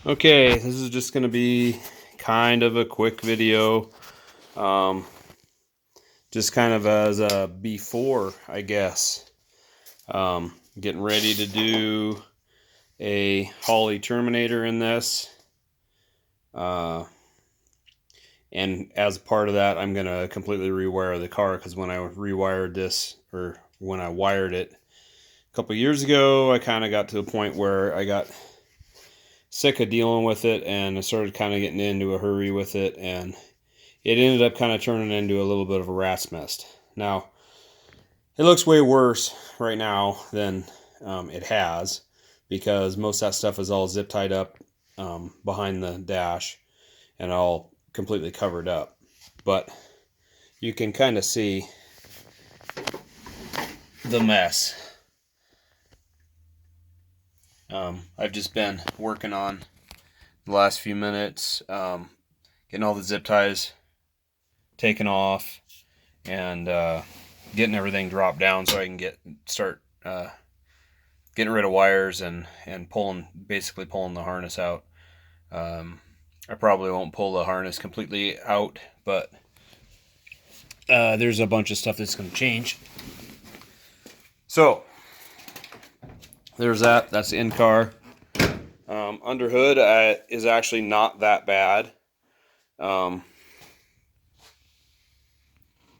Okay, this is just going to be kind of a quick video. Um, just kind of as a before, I guess. Getting ready to do a Holley Terminator in this. And as part of that, I'm going to completely rewire the car because when I rewired this, or when I wired it a couple years ago, I kind of got to a point where I got sick of dealing with it and I started kind of getting into a hurry with it, and it ended up kind of turning into a little bit of a rat's nest. Now, it looks way worse right now than it has, because most of that stuff is all zip tied up behind the dash and all completely covered up. But you can kind of see the mess. I've just been working on the last few minutes, getting all the zip ties taken off and getting everything dropped down so I can start getting rid of wires and basically pulling the harness out. I probably won't pull the harness completely out, but there's a bunch of stuff that's going to change. So there's that. That's the in-car. Under hood is actually not that bad.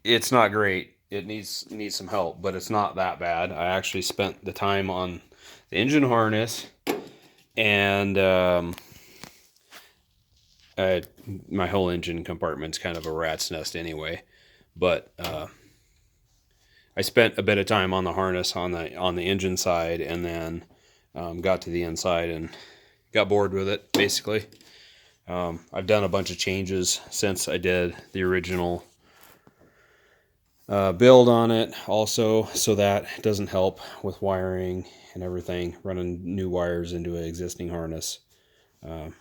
It's not great. It needs some help, but it's not that bad. I actually spent the time on the engine harness, and my whole engine compartment's kind of a rat's nest anyway. But I spent a bit of time on the harness on the engine side, and then got to the inside and got bored with it, basically. I've done a bunch of changes since I did the original build on it also, so that doesn't help with wiring and everything, running new wires into an existing harness. So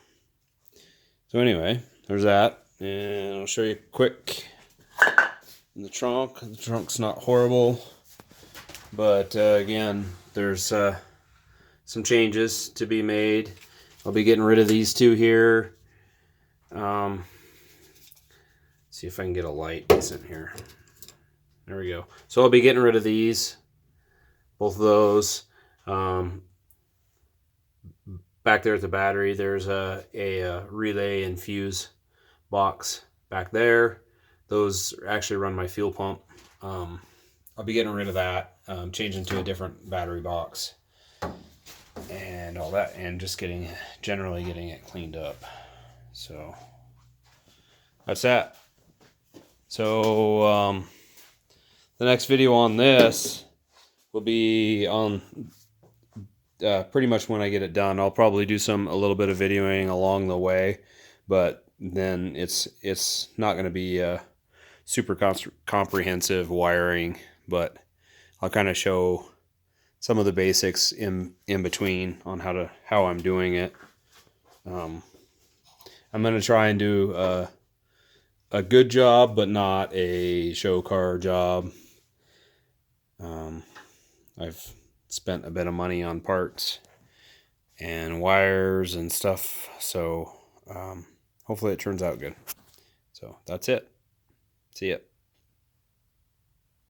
anyway, there's that, and I'll show you quick in the trunk. The trunk's not horrible, but again, there's some changes to be made. I'll be getting rid of these two here. See if I can get a light decent here. There we go. So I'll be getting rid of these, both of those. Back there at the battery, there's a relay and fuse box back there. Those actually run my fuel pump. I'll be getting rid of that, changing to a different battery box and all that, and just generally getting it cleaned up. So that's that. So the next video on this will be on pretty much when I get it done. I'll probably do a little bit of videoing along the way, but then it's not going to be super comprehensive wiring, but I'll kind of show some of the basics in between on how I'm doing it. I'm going to try and do a good job, but not a show car job. I've spent a bit of money on parts and wires and stuff, so hopefully it turns out good. So that's it. See ya.